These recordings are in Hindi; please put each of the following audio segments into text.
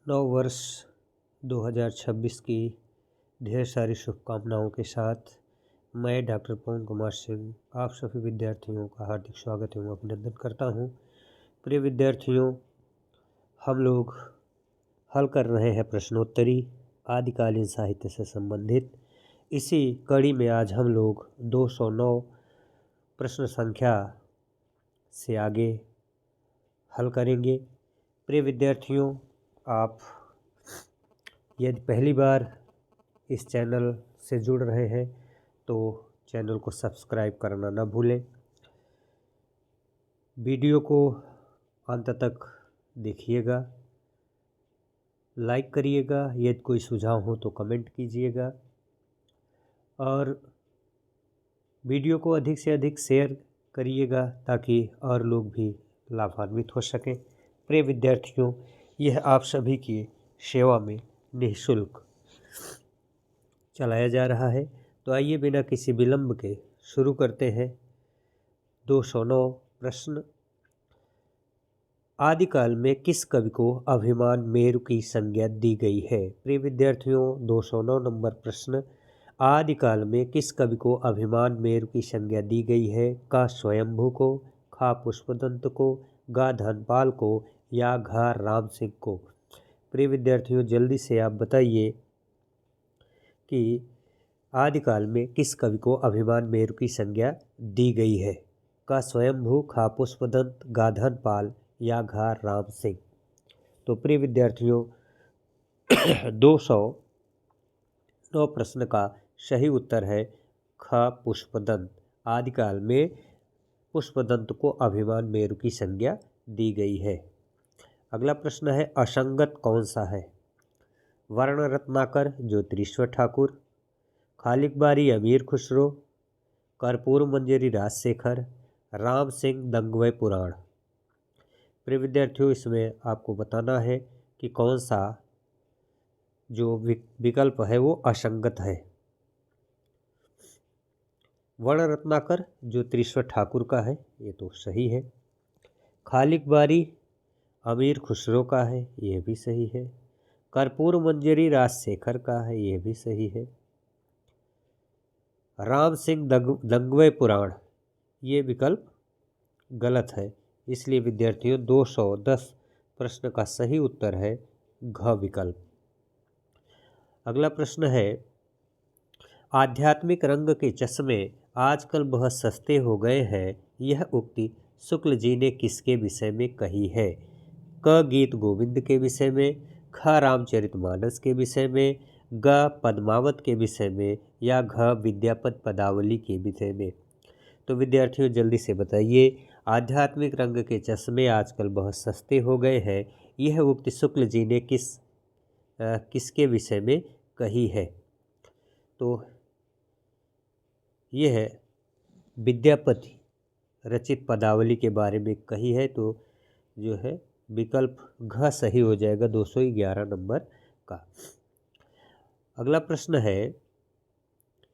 नव वर्ष 2026 की ढेर सारी शुभकामनाओं के साथ मैं डॉक्टर पवन कुमार सिंह आप सभी विद्यार्थियों का हार्दिक स्वागत एवं अभिनंदन करता हूं। प्रिय विद्यार्थियों, हम लोग हल कर रहे हैं प्रश्नोत्तरी आदिकालीन साहित्य से संबंधित। इसी कड़ी में आज हम लोग 209 प्रश्न संख्या से आगे हल करेंगे। प्रिय विद्यार्थियों, आप यदि पहली बार इस चैनल से जुड़ रहे हैं तो चैनल को सब्सक्राइब करना न भूलें। वीडियो को अंत तक देखिएगा, लाइक करिएगा, यदि कोई सुझाव हो तो कमेंट कीजिएगा और वीडियो को अधिक से अधिक शेयर करिएगा ताकि और लोग भी लाभान्वित हो सकें। प्रिय विद्यार्थियों, यह आप सभी की सेवा में निःशुल्क चलाया जा रहा है। तो आइए बिना किसी विलंब के शुरू करते हैं। 209 प्रश्न। आदिकाल में किस कवि को अभिमान मेरु की संज्ञा दी गई है? प्रिय विद्यार्थियों, 209 नंबर प्रश्न। आदिकाल में किस कवि को अभिमान मेरु की संज्ञा दी गई है? का स्वयंभू को, खा पुष्पदंत को, गा धनपाल को या घा राम सिंह को? प्रिय विद्यार्थियों, जल्दी से आप बताइए कि आदिकाल में किस कवि को अभिमान मेरु की संज्ञा दी गई है? का स्वयंभू, खा पुष्पदंत, गा धनपाल या घा राम सिंह? तो प्रिय विद्यार्थियों, 209 प्रश्न का सही उत्तर है ख पुष्पदंत। आदिकाल में पुष्पदंत को अभिमान मेरु की संज्ञा दी गई है। अगला प्रश्न है, असंगत कौन सा है? वर्ण रत्नाकर ज्योतिरीश्वर ठाकुर, खालिक बारी अमीर खुसरो, कर्पूर मंजरी राजशेखर, राम सिंह दंगवे पुराण? प्रिय विद्यार्थियों, इसमें आपको बताना है कि कौन सा जो विकल्प है वो असंगत है। वर्ण रत्नाकर ज्योतिरीश्वर ठाकुर का है, ये तो सही है। खालिक बारी अमीर खुसरो का है, ये भी सही है। कर्पूर मंजरी राजशेखर का है, ये भी सही है। राम सिंह दंगवे पुराण, ये विकल्प गलत है। इसलिए विद्यार्थियों, 210 प्रश्न का सही उत्तर है घ विकल्प। अगला प्रश्न है, आध्यात्मिक रंग के चश्मे आजकल बहुत सस्ते हो गए हैं, यह उक्ति शुक्ल जी ने किसके विषय में कही है? क गीत गोविंद के विषय में, ख रामचरितमानस के विषय में, ग पद्मावत के विषय में या घ विद्यापति पदावली के विषय में? तो विद्यार्थियों, जल्दी से बताइए, आध्यात्मिक रंग के चश्मे आजकल बहुत सस्ते हो गए हैं, यह उक्ति शुक्ल जी ने किसके विषय में कही है? तो यह विद्यापति रचित पदावली के बारे में कही है। तो जो है विकल्प घ सही हो जाएगा 211 नंबर का। अगला प्रश्न है,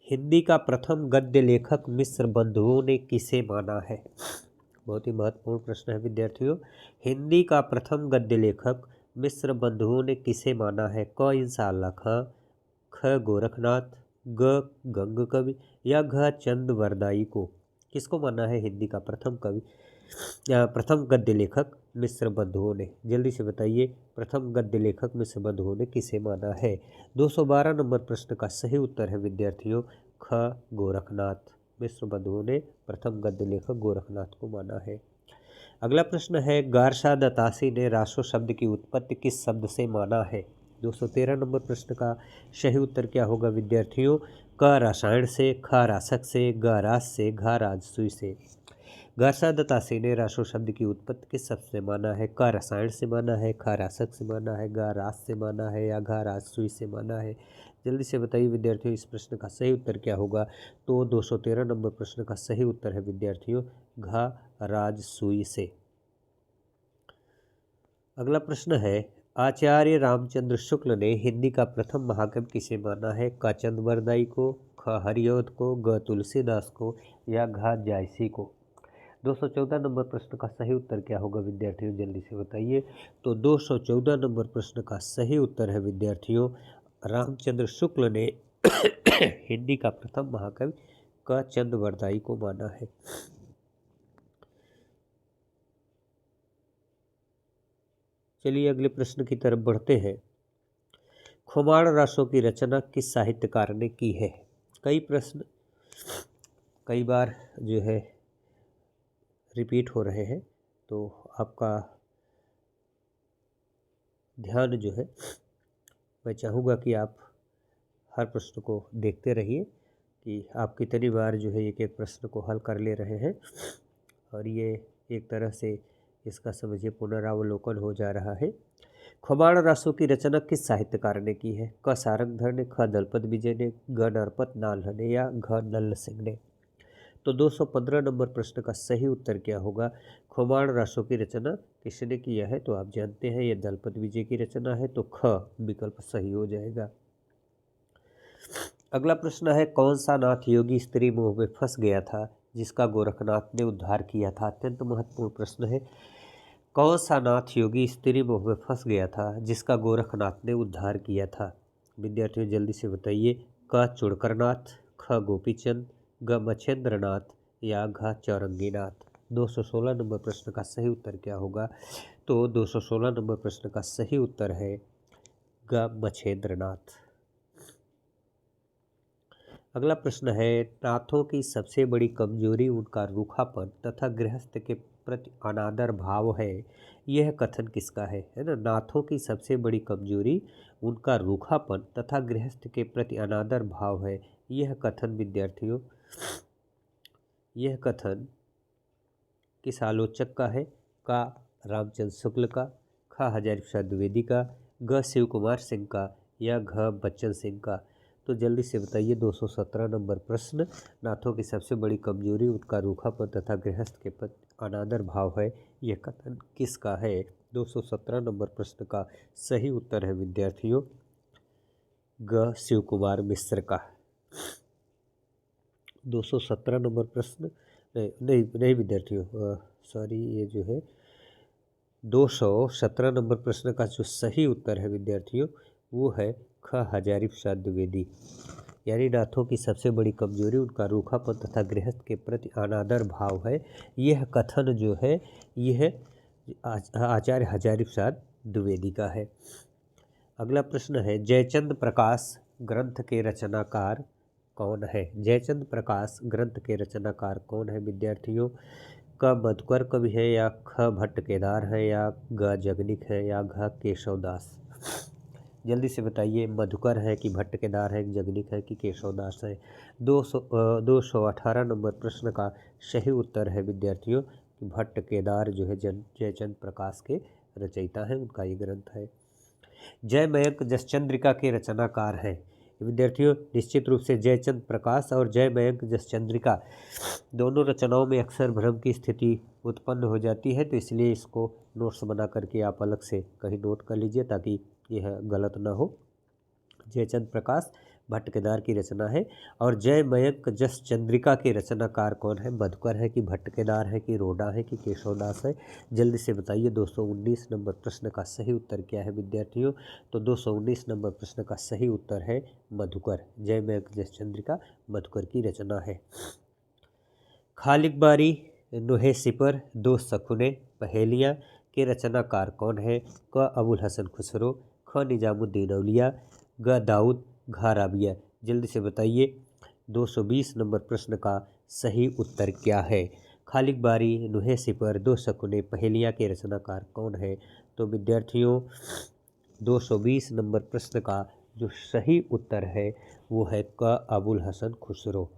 हिंदी का प्रथम गद्य लेखक मिश्र बंधुओं ने किसे माना है? बहुत ही महत्वपूर्ण प्रश्न है विद्यार्थियों। हिंदी का प्रथम गद्य लेखक मिश्र बंधुओं ने किसे माना है? क इंशाअल्लाह खां, ख गोरखनाथ, ग गंग कवि या घ चंद वरदाई को? किसको माना है हिंदी का प्रथम गद्य लेखक मिश्र बंधुओं ने? जल्दी से बताइए, प्रथम गद्य लेखक मिश्र बंधुओं ने किसे माना है? 212 नंबर प्रश्न का सही उत्तर है विद्यार्थियों ख गोरखनाथ। मिश्र बंधुओं ने प्रथम गद्य लेखक गोरखनाथ को माना है। अगला प्रश्न है, गारशा दत्तासी ने रासो शब्द की उत्पत्ति किस शब्द से माना है? 213 नंबर प्रश्न का सही उत्तर क्या होगा विद्यार्थियों? क रासायन से, ख रासक से, ग रास से, घ राजसूय से? गारशा दत्तासी ने रासो शब्द की उत्पत्ति किस शब्द से माना है? क रसायन से माना है, ख रासक से माना है, ग रास से माना है या घ राजसूय से माना है? जल्दी से बताइए विद्यार्थियों, इस प्रश्न का सही उत्तर क्या होगा? तो 213 नंबर प्रश्न का सही उत्तर है विद्यार्थियों घ राजसूय से। अगला प्रश्न है, आचार्य रामचंद्र शुक्ल ने हिंदी का प्रथम महाकवि किसे माना है? क चंद बरदाई को, ख हरिऔध को, ग तुलसीदास को या घ जायसी को? 214 नंबर प्रश्न का सही उत्तर क्या होगा विद्यार्थियों, जल्दी से बताइए। तो 214 नंबर प्रश्न का सही उत्तर है विद्यार्थियों, रामचंद्र शुक्ल ने हिंदी का प्रथम महाकवि क चंद्रवरदाई को माना है। चलिए अगले प्रश्न की तरफ बढ़ते हैं। खोमाण रासों की रचना किस साहित्यकार ने की है? कई प्रश्न कई बार जो है रिपीट हो रहे हैं, तो आपका ध्यान जो है मैं चाहूँगा कि आप हर प्रश्न को देखते रहिए कि आप कितनी बार जो है एक एक प्रश्न को हल कर ले रहे हैं, और ये एक तरह से इसका समझिए पुनरावलोकन हो जा रहा है। खोमाण रासों की रचना किस साहित्यकार ने की है? क सारंगधर ने, ख दलपत विजय ने, ग नरपत नाल्ह ने या घ नल्ल सिंह ने? तो 215 नंबर प्रश्न का सही उत्तर क्या होगा? खोमाण रासों की रचना किसने किया है? तो आप जानते हैं ये दलपत विजय की रचना है, तो ख विकल्प सही हो जाएगा। अगला प्रश्न है, कौन सा नाथ योगी स्त्री मोह में फंस गया था जिसका गोरखनाथ ने उद्धार किया था? अत्यंत महत्वपूर्ण प्रश्न है। कौन सा नाथ योगी स्त्री मोह में फंस गया था जिसका गोरखनाथ ने उद्धार किया था? विद्यार्थियों जल्दी से बताइए। क चुड़करनाथ, ख गोपीचंद, ग मच्छेंद्रनाथ या घ चौरंगीनाथ? 216 नंबर प्रश्न का सही उत्तर क्या होगा? तो 216 नंबर प्रश्न का सही उत्तर है ग मच्छेंद्रनाथ। अगला प्रश्न है, नाथों की सबसे बड़ी कमजोरी उनका रूखापन तथा गृहस्थ के प्रति अनादर भाव है, यह कथन किसका है ना? नाथों की सबसे बड़ी कमजोरी उनका रूखापन तथा गृहस्थ के प्रति अनादर भाव है, यह कथन विद्यार्थियों, यह कथन किस आलोचक का है? का रामचंद्र शुक्ल का, ख हजारी प्रसाद द्विवेदी का, ग शिव कुमार सिंह का या घ बच्चन सिंह का? तो जल्दी से बताइए। 217 नंबर प्रश्न, नाथों की सबसे बड़ी कमजोरी उनका रूखापन तथा गृहस्थ के प्रति अनादर भाव है, यह कथन किसका है? 217 नंबर प्रश्न का सही उत्तर है विद्यार्थियों ग शिव कुमार मिश्र का। 217 नंबर प्रश्न नहीं विद्यार्थियों, सॉरी, ये जो है 217 नंबर प्रश्न का जो सही उत्तर है विद्यार्थियों वो है ख हजारी प्रसाद द्विवेदी। यानी नाथों की सबसे बड़ी कमजोरी उनका रूखापन तथा गृहस्थ के प्रति अनादर भाव है, यह कथन जो है यह आचार्य हजारी प्रसाद द्विवेदी का है। अगला प्रश्न है, जयचंद प्रकाश ग्रंथ के रचनाकार कौन है? जयचंद प्रकाश ग्रंथ के रचनाकार कौन है विद्यार्थियों? क मधुकर कवि है या ख भट्ट केदार है या ग जगनिक है या घ केशवदास? जल्दी से बताइए, मधुकर है कि भट्ट केदार है, जगनिक है कि केशवदास है? 218 नंबर प्रश्न का सही उत्तर है विद्यार्थियों कि भट्ट केदार जो है जयचंद प्रकाश के रचयिता हैं, उनका ये ग्रंथ है। जय मयंक जसचंद्रिका के रचनाकार हैं विद्यार्थियों, निश्चित रूप से जयचंद प्रकाश और जय मयंक जसचंद्रिका दोनों रचनाओं में अक्सर भ्रम की स्थिति उत्पन्न हो जाती है, तो इसलिए इसको नोट्स बना करके आप अलग से कहीं नोट कर लीजिए ताकि यह गलत ना हो। जयचंद प्रकाश भट्ट केदार की रचना है। और जय मयंक जसचंद्रिका के रचनाकार कौन है? मधुकर है कि भट्ट केदार है कि रोडा है कि केशवदास है? जल्दी से बताइए। 219 नंबर प्रश्न का सही उत्तर क्या है विद्यार्थियों? तो 219 नंबर प्रश्न का सही उत्तर है मधुकर। जय मयंक जसचंद्रिका मधुकर की रचना है। खालिक बारी नुहे सिपर दो सखुने पहेलियाँ के रचनाकार कौन है? क अबुल हसन खुसरो, ख निजामुद्दीन औलिया, ग दाऊद, घ राबिया? जल्दी से बताइए। 220 नंबर प्रश्न का सही उत्तर क्या है? खालिक बारी नुहे सिपर दो सकुने पहेलियाँ के रचनाकार कौन है? तो विद्यार्थियों 220 नंबर प्रश्न का जो सही उत्तर है वो है क अबुल हसन खुसरो।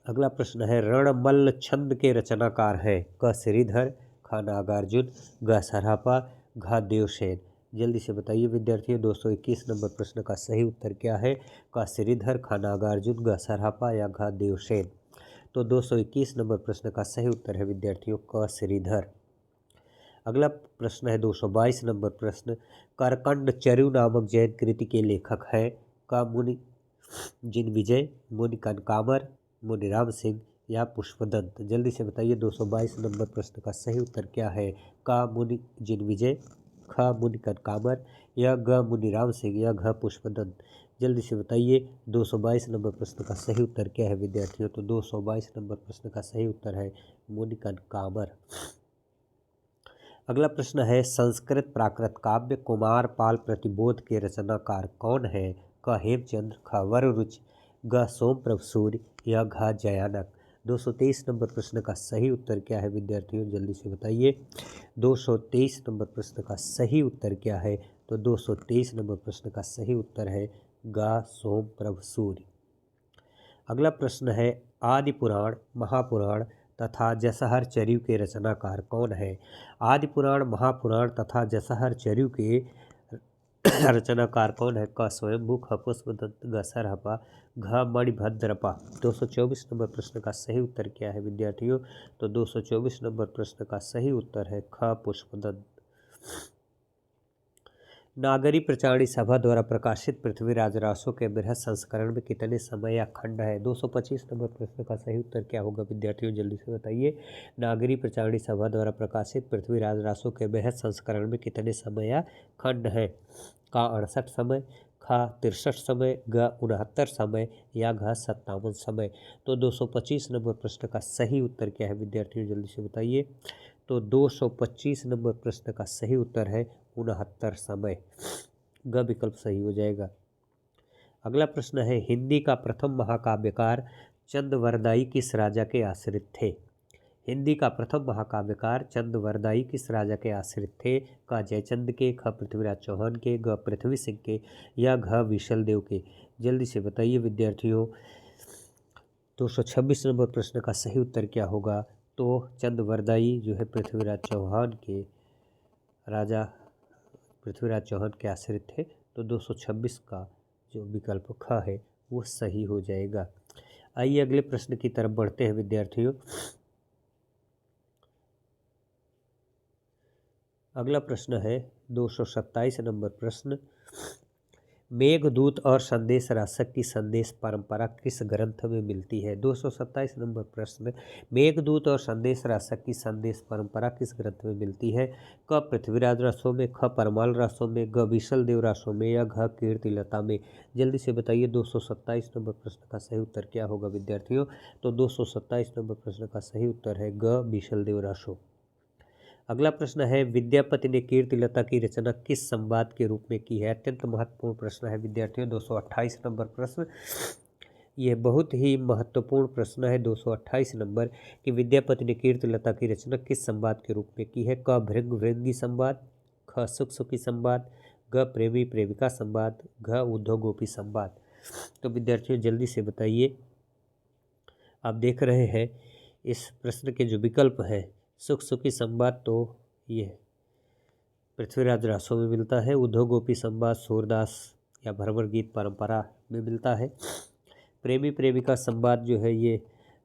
अगला प्रश्न है, रणमल्ल छंद के रचनाकार हैं? क श्रीधर, ख नागार्जुन, ग सराफा, घ देवसेन? जल्दी से बताइए विद्यार्थियों। 221 नंबर प्रश्न का सही उत्तर क्या है? क श्रीधर, ख नागार्जुन, ग सराफा या घ देवसेन? तो 221 नंबर प्रश्न का सही उत्तर है विद्यार्थियों क श्रीधर। अगला प्रश्न है 222 नंबर प्रश्न, करकंड चरु नामक जैन कृति के लेखक हैं? क मुनि जिन विजय, मुनि कनकामर, मुनि राम सिंह या पुष्पदंत? जल्दी से बताइए। 222 नंबर प्रश्न का सही उत्तर क्या है? का मुनि जिनविजय, ख मुनि कनकाबर, या ग मुनिराम सिंह, या घ पुष्पदंत? जल्दी से बताइए। 222 नंबर प्रश्न का सही उत्तर क्या है विद्यार्थियों? तो 222 नंबर प्रश्न का सही उत्तर है मुनि कनकाबर। अगला प्रश्न है, संस्कृत प्राकृत काव्य कुमार पाल प्रतिबोध के रचनाकार कौन है? क हेमचंद्र, ख वररुचि, ग सोमप्रभ सूर्य, या घ जयानक? 223 नंबर प्रश्न का सही उत्तर क्या है विद्यार्थियों? जल्दी से बताइए। 223 नंबर प्रश्न का सही उत्तर क्या है? तो 223 नंबर प्रश्न का सही उत्तर है ग सोमप्रभ सूर्य। अगला प्रश्न है, आदि पुराण, महापुराण तथा जसहर चर्यु के रचनाकार कौन है? आदि पुराण, महापुराण तथा जसहर चर्यु के रचनाकार कौन है? क स्वयंभू, ख पुष्पदंत, ग सरहपा, घ मणिभद्रपा? 224 नंबर प्रश्न का सही उत्तर क्या है विद्यार्थियों? तो 224 नंबर प्रश्न का सही उत्तर है ख पुष्पदंत। नागरी प्रचारणी सभा द्वारा प्रकाशित पृथ्वीराज रासो के बृहद संस्करण में कितने समय या खंड है? 225 नंबर प्रश्न का सही उत्तर क्या होगा विद्यार्थियों? जल्दी से बताइए। नागरी प्रचारणी सभा द्वारा प्रकाशित पृथ्वीराज रासो के बृहद संस्करण में कितने समय या खंड है? का 68 समय, ख 63 समय, ग 69 समय, या घ 57 समय? तो 225 नंबर प्रश्न का सही उत्तर क्या है विद्यार्थियों? जल्दी से बताइए। तो 225 नंबर प्रश्न का सही उत्तर है 69 समय। ग विकल्प सही हो जाएगा। अगला प्रश्न है, हिंदी का प्रथम महाकाव्यकार चंदवरदाई किस राजा के आश्रित थे? हिंदी का प्रथम महाकाव्यकार चंदवरदाई किस राजा के आश्रित थे? क जयचंद के, ख पृथ्वीराज चौहान के, ग पृथ्वी सिंह के, या घ विशल देव के? जल्दी से बताइए विद्यार्थियों। 226 नंबर प्रश्न का सही उत्तर क्या होगा? तो चंदवरदाई जो है पृथ्वीराज चौहान के राजा पृथ्वीराज चौहान के आश्रित थे। तो 226 का जो विकल्प ख है वो सही हो जाएगा। आइए अगले प्रश्न की तरफ बढ़ते हैं विद्यार्थियों। अगला प्रश्न है 227 नंबर प्रश्न, मेघदूत और संदेश राशक की संदेश परंपरा किस ग्रंथ में मिलती है? 227 नंबर प्रश्न, मेघदूत और संदेश राशक की संदेश परंपरा किस ग्रंथ में मिलती है? क पृथ्वीराज रासों में, ख परमाल रासों में, ग विशल देव रासों में, या घ कीर्तिलता में? जल्दी से बताइए। 227 नंबर प्रश्न का सही उत्तर क्या होगा विद्यार्थियों? तो 227 नंबर प्रश्न का सही उत्तर है ग विशल देव रासों। अगला प्रश्न है, विद्यापति ने कीर्तिलता की रचना किस संवाद के रूप में की है? अत्यंत महत्वपूर्ण प्रश्न है विद्यार्थियों। 228 नंबर प्रश्न, यह बहुत ही महत्वपूर्ण प्रश्न है। 228 नंबर कि विद्यापति ने कीर्तिलता की रचना किस संवाद के रूप में की है? क भृंग भृंगी संवाद, ख सुख सुखी संवाद, ग प्रेमी प्रेमिका संवाद, घ उद्धव गोपी संवाद? तो विद्यार्थियों जल्दी से बताइए। आप देख रहे हैं इस प्रश्न के जो विकल्प है, सुख सुखी संवाद तो ये पृथ्वीराज रासों में मिलता है। उद्धव गोपी संवाद सूरदास या भ्रमर गीत परंपरा में मिलता है। प्रेमी प्रेमिका संवाद जो है ये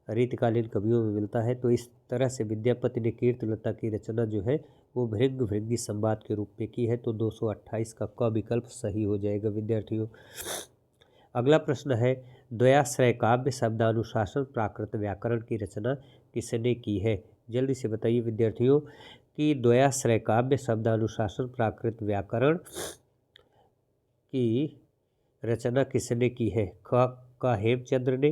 रीतकालीन कवियों में मिलता है। तो इस तरह से विद्यापति ने कीर्तिलता की रचना जो है वो भृंग भृंगी संवाद के रूप में की है। तो 228 का क विकल्प सही हो जाएगा विद्यार्थियों। अगला प्रश्न है, द्वयाश्रय काव्य शब्दानुशासन प्राकृत व्याकरण की रचना किसने की है? जल्दी से बताइए विद्यार्थियों कि द्वयाश्रय काव्य शब्दानुशासन प्राकृत व्याकरण की रचना किसने की है? क हेमचंद्र ने,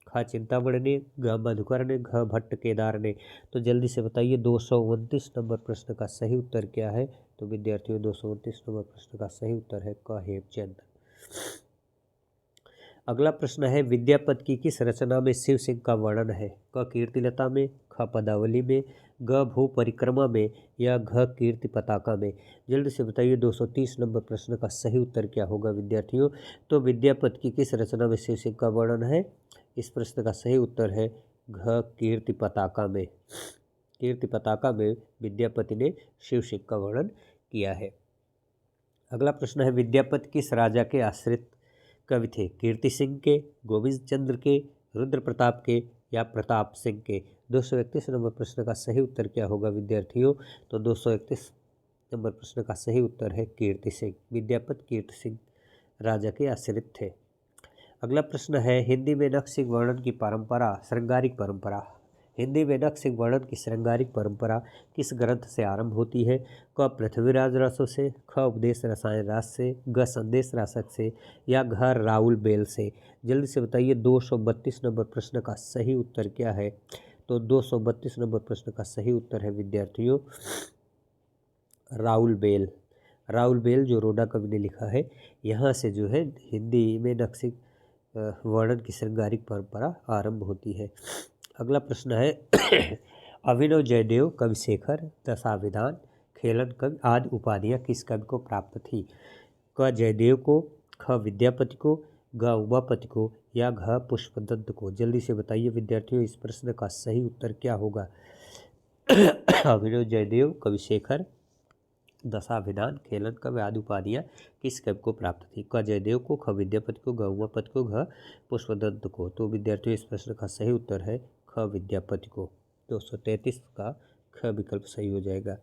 ख चिंतामणि ने, ग मधुकर ने, घ भट्ट केदार ने? तो जल्दी से बताइए। 229 नंबर प्रश्न का सही उत्तर क्या है? तो विद्यार्थियों 229 नंबर प्रश्न का सही उत्तर है क हेमचंद्र। अगला प्रश्न है, विद्यापति की किस रचना में शिव सिंह का वर्णन है? क कीर्तिलता में, ख पदावली में, ग भू परिक्रमा में, या घ कीर्ति पताका में? जल्दी से बताइए। 230 नंबर प्रश्न का सही उत्तर क्या होगा विद्यार्थियों? तो विद्यापति की किस रचना में शिव सिंह का वर्णन है? इस प्रश्न का सही उत्तर है घ कीर्ति पताका में। कीर्ति पताका में विद्यापति ने शिव सिंह का वर्णन किया है। अगला प्रश्न है, विद्यापति किस राजा के आश्रित कवि थे? कीर्ति सिंह के, गोविंद चंद्र के, रुद्र प्रताप के, या प्रताप सिंह के? 231 नंबर प्रश्न का सही उत्तर क्या होगा विद्यार्थियों? तो 231 नंबर प्रश्न का सही उत्तर है कीर्ति सिंह। विद्यापति कीर्ति सिंह राजा के आश्रित थे। अगला प्रश्न है हिंदी में नक्सिक वर्णन की परंपरा, श्रृंगारिक परंपरा। हिंदी में नक्सिक वर्णन की श्रृंगारिक परंपरा किस ग्रंथ से आरंभ होती है? क पृथ्वीराज रासो से, ख उपदेश रसायन रास से, ग संदेश रासक से, या घ राउल बेल से। जल्दी से बताइए 232 नंबर प्रश्न का सही उत्तर क्या है? तो 232 नंबर प्रश्न का सही उत्तर है विद्यार्थियों राउल बेल। राउल बेल जो रोडा कवि ने लिखा है, यहाँ से जो है हिंदी में नक्सिक वर्णन की श्रृंगारिक परंपरा आरंभ होती है। अगला प्रश्न है अभिनव जयदेव, कविशेखर, दशाविधान, खेलन कवि आदि उपाधियाँ किस कवि को प्राप्त थी? क जयदेव को, ख विद्यापति को, ग उमापति को, या घ पुष्पदत्त को। जल्दी से बताइए विद्यार्थियों इस प्रश्न का सही उत्तर क्या होगा? अभिनव जयदेव, कविशेखर, दशाविधान, खेलन कवि आदि उपाधियाँ किस कवि को प्राप्त थी? क जयदेव को, ख विद्यापति को, ग उमापति को, घ पुष्पदत्त को। तो विद्यार्थियों इस प्रश्न का सही उत्तर है ख विद्यापति को। 233 का ख विकल्प सही हो जाएगा।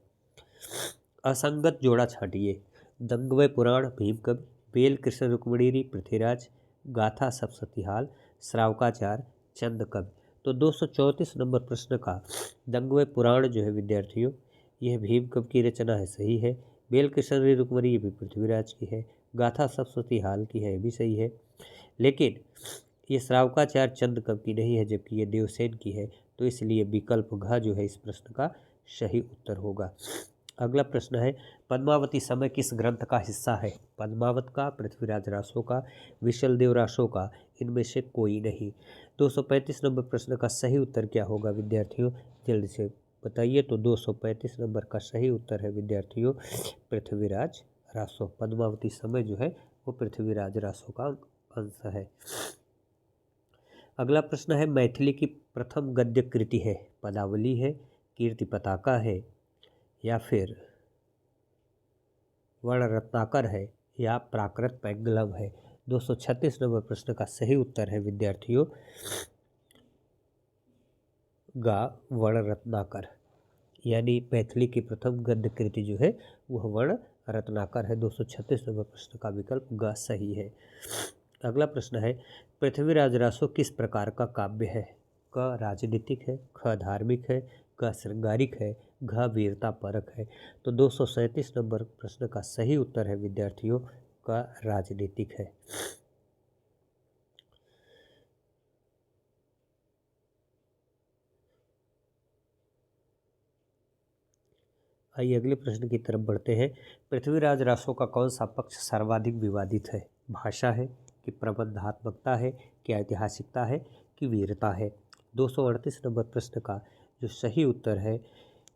असंगत जोड़ा छाटिए। दंगवय पुराण भीम कवि, बेल कृष्ण रुक्मिणी पृथ्वीराज, गाथा सप्तशतीहाल, श्रावकाचार चंद कवि। तो 234 नंबर प्रश्न का दंगवय पुराण जो है विद्यार्थियों यह भीम कवि की रचना है, सही है। बेल कृष्ण रुक्मिणी ये भी पृथ्वीराज की है। गाथा सप्तशतीहाल की है, ये भी सही है। लेकिन ये श्रावकाचार चंद कवि की नहीं है, जबकि ये देवसेन की है। तो इसलिए विकल्प घ जो है इस प्रश्न का सही उत्तर होगा। अगला प्रश्न है पद्मावती समय किस ग्रंथ का हिस्सा है? पद्मावत का, पृथ्वीराज रासो का, विशल देव रासो का, इनमें से कोई नहीं। 235 नंबर प्रश्न का सही उत्तर क्या होगा विद्यार्थियों? जल्दी से बताइए। तो 235 नंबर का सही उत्तर है विद्यार्थियों पृथ्वीराज रासो। पद्मावती समय जो है वो पृथ्वीराज रासो का अंश है। अगला प्रश्न है मैथिली की प्रथम गद्य कृति है? पदावली है, कीर्ति पताका है, या फिर वर्णरत्नाकर है, या प्राकृत पैंगलम है। 236 नंबर प्रश्न का सही उत्तर है विद्यार्थियों गा वर्णरत्नाकर, यानी मैथिली की प्रथम गद्य कृति जो है वह वर्ण रत्नाकर है। 236 नंबर प्रश्न का विकल्प ग सही है। अगला प्रश्न है पृथ्वीराज रासो किस प्रकार का काव्य है? क राजनीतिक है, ख धार्मिक है, ग श्रृंगारिक है, घ वीरता परक है। तो 237 नंबर प्रश्न का सही उत्तर है विद्यार्थियों क राजनीतिक है। आइए अगले प्रश्न की तरफ बढ़ते हैं। पृथ्वीराज रासो का कौन सा पक्ष सर्वाधिक विवादित है? भाषा है कि प्रबंधात्मकता है कि ऐतिहासिकता है कि वीरता है? 238 नंबर प्रश्न का जो सही उत्तर है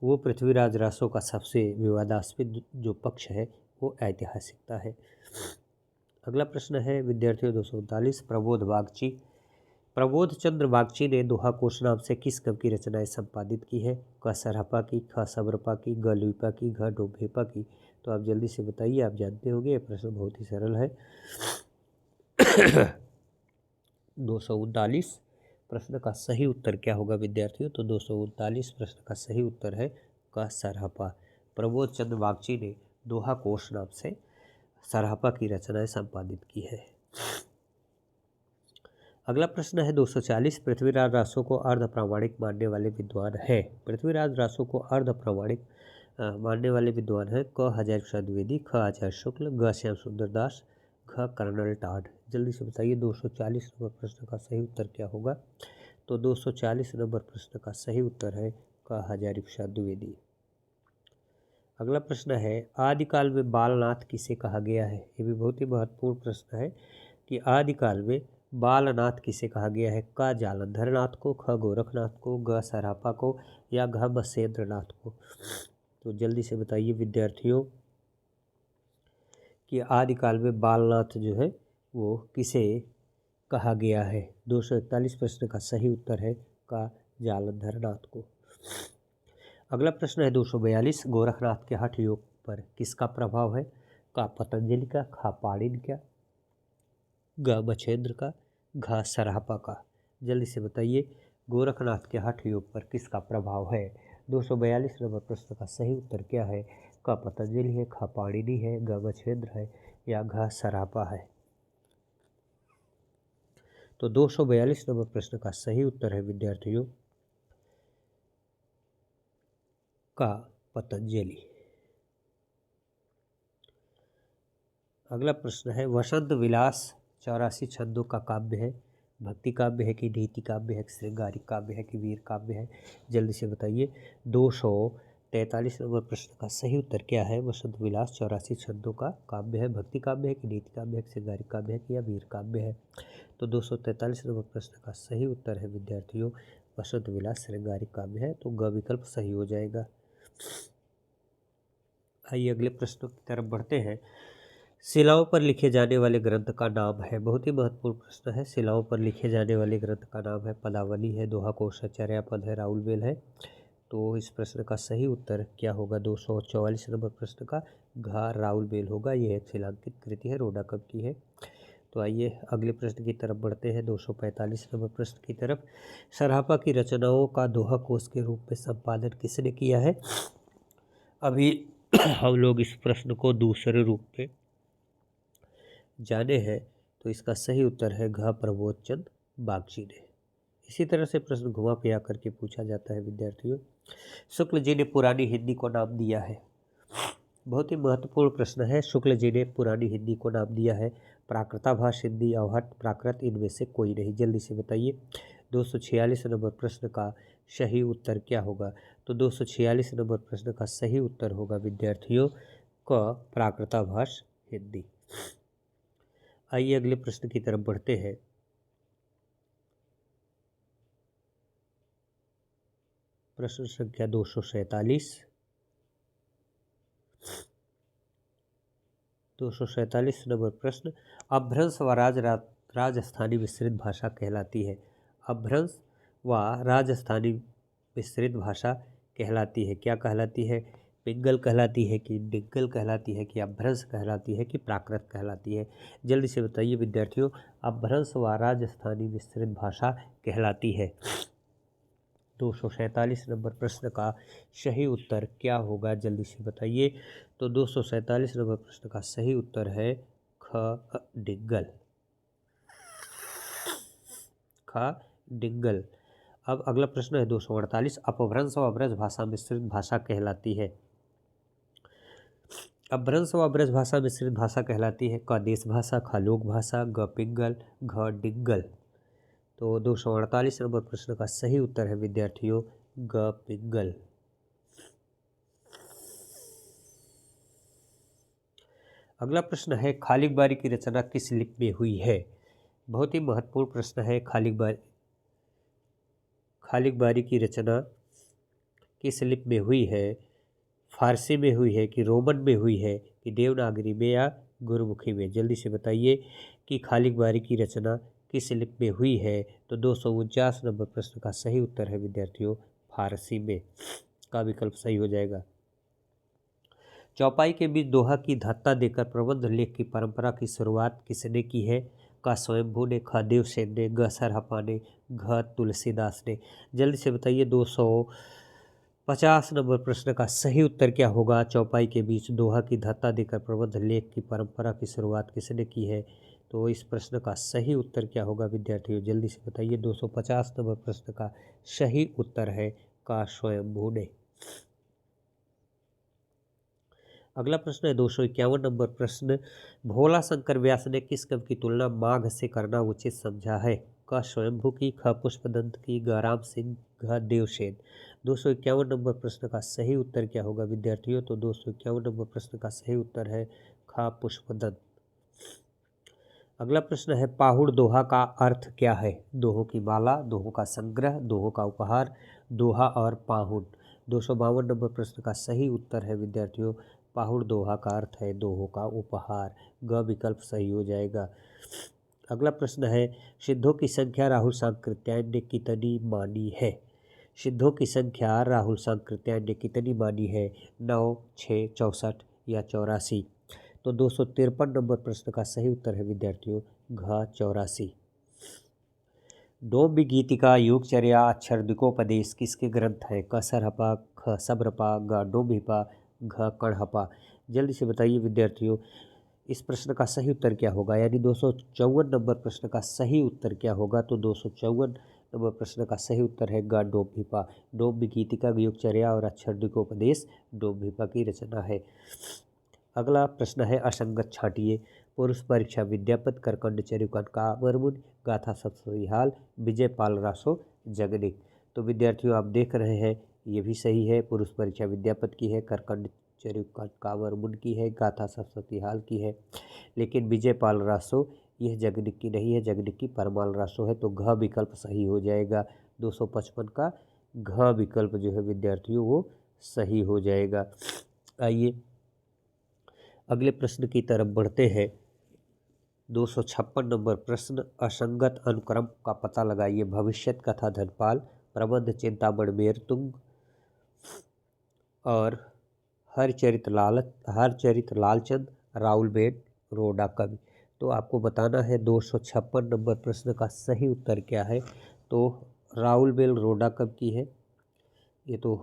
वो पृथ्वीराज रासो का सबसे विवादास्पद जो पक्ष है वो ऐतिहासिकता है। अगला प्रश्न है विद्यार्थियों 239 प्रबोध बागची। प्रबोध चंद्र बागची ने दोहा कोश नाम से किस कवि की रचनाएं संपादित की है? क सरहपा की, ख सबरपा की, ग लुइपा की, घ डोभेपा की। तो आप जल्दी से बताइए, आप जानते होंगे ये प्रश्न बहुत ही सरल है। 239 प्रश्न का सही उत्तर क्या होगा विद्यार्थियों? तो 239 प्रश्न का सही उत्तर है क सरहपा। प्रबोध चंद्र बागची ने दोहा कोश नाम से सरहपा की रचनाएं संपादित की है। अगला प्रश्न है 240 पृथ्वीराज रासो को अर्ध प्रामाणिक मानने वाले विद्वान है? पृथ्वीराज रासो को अर्ध प्रामाणिक मानने वाले विद्वान है क हजारी प्रसाद द्विवेदी, ख आचार्य शुक्ल, ग श्याम सुंदर दास, घ कर्नल टाड। जल्दी से बताइए 240 नंबर प्रश्न का सही उत्तर क्या होगा? तो 240 नंबर प्रश्न का सही उत्तर है क हजारी प्रसाद द्विवेदी। अगला प्रश्न है आदिकाल में बालनाथ किसे कहा गया है? ये भी बहुत ही महत्वपूर्ण प्रश्न है कि आदिकाल में बालनाथ किसे कहा गया है? क जालंधर नाथ को, ख गोरखनाथ को, ग सरापा को, या घ मत्स्येंद्र नाथ को। तो जल्दी से बताइए विद्यार्थियों कि आदिकाल में बालनाथ जो है वो किसे कहा गया है? 241 प्रश्न का सही उत्तर है क जालंधर नाथ को। अगला प्रश्न है 242 गोरखनाथ के हठ योग पर किसका प्रभाव है? क पतंजलि का, ख पाणिनि का, ग मच्छेंद्र का, घ सरापा का। जल्दी से बताइए गोरखनाथ के हठ योग पर किसका प्रभाव है? 242 नंबर प्रश्न का सही उत्तर क्या है? क पतंजलि है, ख पाणिनि है, ग मच्छेंद्र है, या घ सरापा है। तो 242 नंबर प्रश्न का सही उत्तर है विद्यार्थियों का पतंजलि। अगला प्रश्न है वसंत विलास 84 छंदों का काव्य है, भक्ति काव्य है कि नीति काव्य है, श्रृंगारिक काव्य है कि वीर काव्य है, जल्दी से बताइए। 243 नंबर प्रश्न का सही उत्तर क्या है? वसंत विलास 84 छंदों का काव्य है, भक्ति काव्य है कि नीति काव्य है, श्रृंगारिक काव्य है कि या वीर काव्य है। तो 243 नंबर प्रश्न का सही उत्तर है विद्यार्थियों वसंत विलास श्रृंगारिक काव्य है, तो ग विकल्प सही हो जाएगा। आइए अगले प्रश्नों की तरफ बढ़ते हैं। शिलाओं पर लिखे जाने वाले ग्रंथ का नाम है, बहुत ही महत्वपूर्ण प्रश्न है। शिलाओं पर लिखे जाने वाले ग्रंथ का नाम है पदावली है, दोहा कोश है, चर्यापद है, राउलवेल है। तो इस प्रश्न का सही उत्तर क्या होगा? 244 नंबर प्रश्न का घ राउलवेल होगा। यह एक शिलांकित कृति है, रोडा कब की है। तो आइए अगले प्रश्न की तरफ बढ़ते हैं। 245 नंबर प्रश्न की तरफ। सराफा की रचनाओं का दोहा कोश के रूप में संपादन किसने किया है? अभी हम लोग इस प्रश्न को दूसरे रूप में जाने हैं, तो इसका सही उत्तर है घ प्रबोध चंद बागची ने। इसी तरह से प्रश्न घुमा फिरा करके पूछा जाता है विद्यार्थियों। शुक्ल जी ने पुरानी हिंदी को नाम दिया है, बहुत ही महत्वपूर्ण प्रश्न है। शुक्ल जी ने पुरानी हिंदी को नाम दिया है प्राकृताभाष, हिंदी, अवहट, प्राकृत, इनमें से कोई नहीं। जल्दी से बताइए। 246 नंबर प्रश्न का सही उत्तर क्या होगा? तो 246 नंबर प्रश्न का सही उत्तर होगा विद्यार्थियों क प्राकृताभाष हिंदी। आइए अगले प्रश्न की तरफ बढ़ते हैं। प्रश्न संख्या 247। 247 नंबर प्रश्न। अपभ्रंश व राजस्थानी मिश्रित भाषा कहलाती है। अपभ्रंश व राजस्थानी मिश्रित भाषा कहलाती है, क्या कहलाती है? पिंगल कहलाती है कि डिंगल कहलाती है कि अपभ्रंश कहलाती है कि प्राकृत कहलाती है? जल्दी से बताइए विद्यार्थियों। अपभ्रंश व राजस्थानी मिश्रित भाषा कहलाती है। 247 नंबर प्रश्न का सही उत्तर क्या होगा? जल्दी से बताइए। तो 247 नंबर प्रश्न का सही उत्तर है ख डिंगल, ख डिंगल। अब अगला प्रश्न है 248। अपभ्रंश व ब्रज भाषा मिश्रित भाषा कहलाती है। अपभ्रंश व ब्रज भाषा मिश्रित भाषा कहलाती है क देश भाषा, ख लोक भाषा, ग पिंगल, घ डिंगल। तो 248 नंबर प्रश्न का सही उत्तर है विद्यार्थियों ग पिंगल। अगला प्रश्न है खालिक बारी की रचना किस लिपि में हुई है? बहुत ही महत्वपूर्ण प्रश्न है। खालिक बारी की रचना किस लिपि में हुई है? फारसी में हुई है कि रोमन में हुई है कि देवनागरी में या गुरुमुखी में? जल्दी से बताइए कि खालिक बारी की रचना किस लिपि में हुई है। तो 249 नंबर प्रश्न का सही उत्तर है विद्यार्थियों फारसी में, का विकल्प सही हो जाएगा। चौपाई के बीच दोहा की धत्ता देकर प्रबंध लेख की परंपरा की शुरुआत किसने की है? का स्वयंभू ने, ख देवसेन ने, ग सरहपा ने, घ तुलसीदास ने? जल्दी से बताइए। 250 नंबर प्रश्न का सही उत्तर क्या होगा? चौपाई के बीच दोहा की धत्ता देकर प्रबंध लेख की परंपरा की शुरुआत किसने की है? तो इस प्रश्न का सही उत्तर क्या होगा विद्यार्थियों? जल्दी से बताइए। 250 नंबर प्रश्न का सही उत्तर है का स्वयंभू ने। अगला प्रश्न है 251 नंबर प्रश्न। भोला शंकर व्यास ने किस कवि की तुलना माघ से करना उचित समझा है? क स्वयंभू की, ख पुष्पदंत की, ग राम सिंह, घ देवसेन। 251 नंबर प्रश्न का सही उत्तर क्या होगा विद्यार्थियों? तो 251 नंबर प्रश्न का सही उत्तर है ख पुष्पदंत। अगला प्रश्न है पाहुड़ दोहा का अर्थ क्या है? दोहों की माला, दोहों का संग्रह, दोहों का उपहार, दोहा और पाहुड़। 252 नंबर प्रश्न का सही उत्तर है विद्यार्थियों पाहुड़ दोहा का अर्थ है दोहों का उपहार, ग विकल्प सही हो जाएगा। अगला प्रश्न है सिद्धों की संख्या राहुल सांकृत्यायन ने कितनी मानी है? सिद्धों की संख्या राहुल सांकृत्यायन ने कितनी मानी है? 9, 6, 64 या 84? तो 253 नंबर प्रश्न का सही उत्तर है विद्यार्थियों घ 84। डोम्बी गीतिका, योगचर्या, अक्षर दिकोपदेश किसके ग्रंथ है? क सरहपा, ख सबरपा, ग डोम्बिपा, घ कणहपा। जल्दी से बताइए विद्यार्थियों। इस प्रश्न का सही उत्तर क्या होगा, यानी 254 नंबर प्रश्न का सही उत्तर क्या होगा, तो 254 नंबर प्रश्न का सही उत्तर है ग डोमभिपा। डोम्भ गीतिका युगचर्या और अक्षरदिकोपदेश डोमभिपा की रचना है। अगला प्रश्न है असंगत छांटिए। पुरुष परीक्षा विद्यापति, करकंड चरिकन कांवरमुनि, गाथा सप्तसुहाल, विजय पाल रासो जगनिक। तो विद्यार्थियों आप देख रहे हैं ये भी सही है, पुरुष परीक्षा विद्यापति की है, करकंड चरिकन कांवरमुनि की है, गाथा सप्तसुहाल की है, लेकिन विजय पाल रासो यह जगनिक की नहीं है, जगनिक की परमाल रासो है। तो घ विकल्प सही हो जाएगा। 255 का घ विकल्प जो है विद्यार्थियों वो सही हो जाएगा। आइए अगले प्रश्न की तरफ बढ़ते हैं। 256 नंबर प्रश्न, असंगत अनुक्रम का पता लगाइए। भविष्यत कथा धनपाल, प्रबंध चिंतामणि मेरतुंग और हरचरित लालचंद राउलबेन रोडा कवि। तो आपको बताना है 256 नंबर प्रश्न का सही उत्तर क्या है। तो राउलबेन रोडा कवि की है, ये तो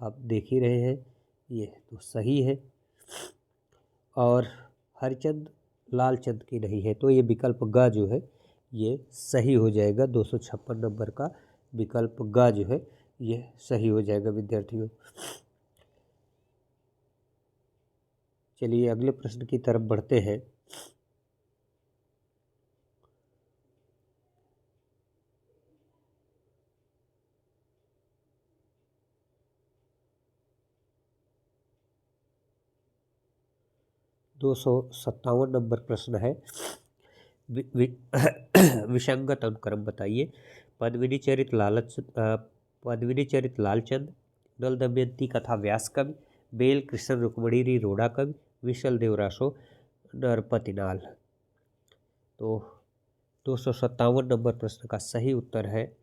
आप देख ही रहे हैं, ये तो सही है। और हरचंद लालचंद की नहीं है, तो ये विकल्प ग जो है ये सही हो जाएगा। 256 नंबर का विकल्प ग जो है ये सही हो जाएगा विद्यार्थियों। चलिए अगले प्रश्न की तरफ बढ़ते हैं। दो 257 नंबर प्रश्न है, विसंगत अनुक्रम बताइए। पद्मिनी चरित लालचंद, नल दमयंती कथा व्यास कवि, बेल कृष्ण रुक्मणी रोड़ा कवि, विशल देवरासो नरपतिनाल। तो 257 नंबर प्रश्न का सही उत्तर है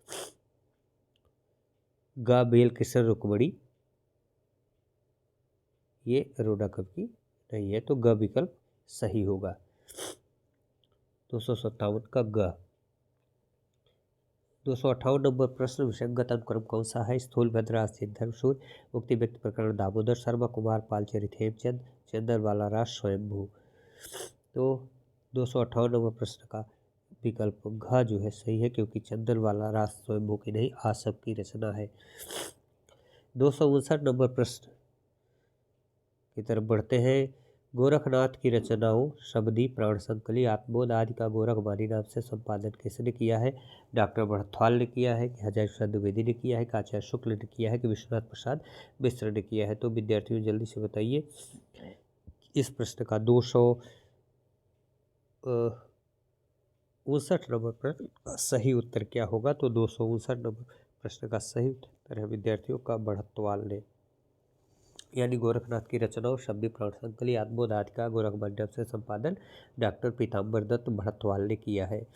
ग बेल कृष्ण रुक्मणी, ये रोड़ा कवि की नहीं है, तो ग विकल्प सही होगा। 257 का ग। 258 नंबर प्रश्न, विसंगत अनुक्रम कौन सा है। स्थूलभद्र आश्रित धर्मसूर, उक्ति व्यक्ति प्रकरण दामोदर शर्मा, कुमार पाल चरित हेमचंद, चंद्रवाला राज स्वयंभू। तो 258 नंबर प्रश्न का विकल्प घ जो है सही है, क्योंकि चंद्रवाला राज स्वयंभू की नहीं आसफ की रचना है। 259 नंबर प्रश्न की तरफ बढ़ते हैं। गोरखनाथ की रचनाओं शबदी, प्राण संकली, आत्मबोध आदि का गोरखवाणी नाम से संपादन किसने किया है। डॉक्टर भरतवाल ने किया है कि हजारी प्रसाद द्विवेदी ने किया है कि आचार्य शुक्ल ने किया है कि विश्वनाथ प्रसाद मिश्र ने किया है। तो विद्यार्थियों जल्दी से बताइए इस प्रश्न का 259 नंबर प्रश्न का सही उत्तर क्या होगा। तो 259 नंबर प्रश्न का सही उत्तर है विद्यार्थियों का भरतवाल ने, यानी गोरखनाथ की रचनाओं शब्दी, प्राण संकली, आत्मबोध आदि का गोरखवाणी नाम से संपादन डॉक्टर पीताम्बर दत्त भरतवाल ने किया है।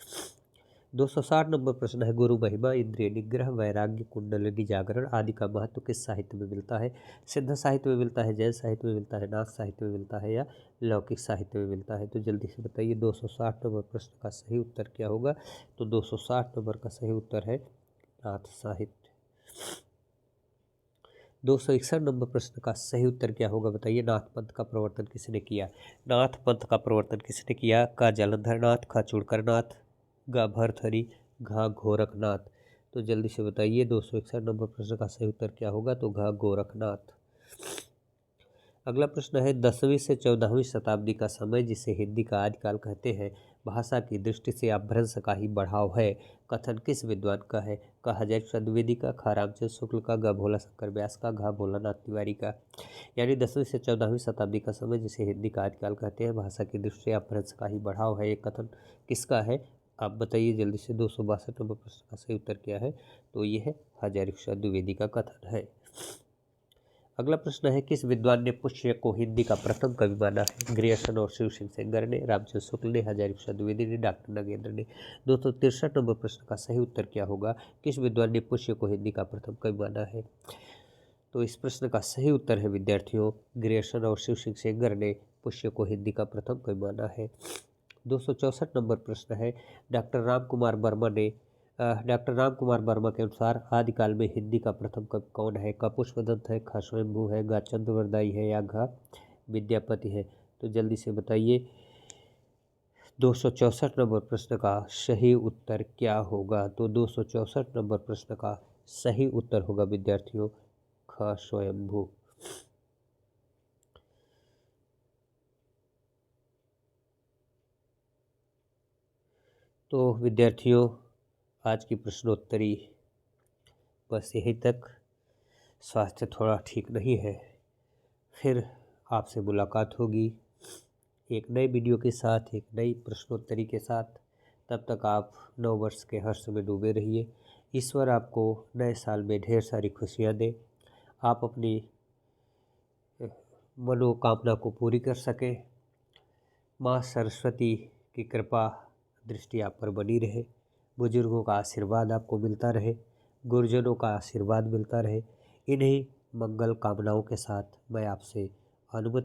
260 नंबर प्रश्न है, गुरु महिमा, इंद्रिय निग्रह, वैराग्य, कुंडलिनी जागरण आदि का महत्व किस साहित्य में मिलता है। सिद्ध साहित्य में मिलता है, जैन साहित्य में मिलता है, नाथ साहित्य में मिलता है या लौकिक साहित्य में मिलता है। तो जल्दी से बताइए 260 नंबर प्रश्न का सही उत्तर क्या होगा। तो 260 नंबर का सही उत्तर है नाथ साहित्य। 261 नंबर प्रश्न का सही उत्तर क्या होगा बताइए। नाथ पंथ का प्रवर्तन किसने किया। नाथ पंथ का प्रवर्तन किसने किया। का जलंधर नाथ, ख चुड़कर नाथ, ग भरथरी, घ गोरखनाथ। तो जल्दी से बताइए 261 नंबर प्रश्न का सही उत्तर क्या होगा। तो घ गोरखनाथ। अगला प्रश्न है, 10वीं से 14वीं शताब्दी का समय जिसे हिंदी का आदिकाल कहते हैं, भाषा की दृष्टि से अपभ्रंश का ही बढ़ाव है, कथन किस विद्वान का है। क हजारी प्रसाद द्विवेदी का, ख रामचंद्र शुक्ल का, ग भोला शंकर व्यास का, घ भोलानाथ तिवारी का। यानी 10वीं से 14वीं शताब्दी का समय जिसे हिंदी का आदिकाल कहते हैं, भाषा की दृष्टि से अपभ्रंश का ही बढ़ाव है, ये कथन किसका है। आप बताइए जल्दी से 262 नंबर प्रश्न का सही उत्तर क्या है। तो ये है हजारी प्रसाद द्विवेदी का कथन है। अगला प्रश्न है, किस विद्वान ने पुष्य को हिंदी का प्रथम कवि माना है। ग्रियर्सन और शिव सिंह सेंगर ने, रामचंद्र शुक्ल ने, हजारी प्रसाद द्विवेदी ने, डॉक्टर नगेंद्र ने। 263 नंबर प्रश्न का सही उत्तर क्या होगा। किस विद्वान ने पुष्य को हिंदी का प्रथम कवि माना है। तो इस प्रश्न का सही उत्तर है विद्यार्थियों, ग्रियर्सन और शिव सिंह सेंगर ने पुष्य को हिंदी का प्रथम कवि माना है। 264 नंबर प्रश्न है, डॉक्टर राम कुमार वर्मा के अनुसार आदिकाल में हिंदी का प्रथम कवि कौन है। क पुष्पदत्त है, ख स्वयंभू है, ग चंद्रवरदाई है या घ विद्यापति है। तो जल्दी से बताइए 264 नंबर प्रश्न का सही उत्तर क्या होगा? तो 264 नंबर प्रश्न का सही उत्तर होगा विद्यार्थियों ख स्वयंभू। तो विद्यार्थियों आज की प्रश्नोत्तरी बस यहीं तक। स्वास्थ्य थोड़ा ठीक नहीं है, फिर आपसे मुलाकात होगी एक नए वीडियो के साथ, एक नई प्रश्नोत्तरी के साथ। तब तक आप नववर्ष के हर्ष में डूबे रहिए। ईश्वर आपको नए साल में ढेर सारी खुशियाँ दे, आप अपनी मनोकामना को पूरी कर सकें। माँ सरस्वती की कृपा दृष्टि आप पर बनी रहे, बुजुर्गों का आशीर्वाद आपको मिलता रहे, गुरुजनों का आशीर्वाद मिलता रहे। इन्हीं मंगल कामनाओं के साथ मैं आपसे अनुमति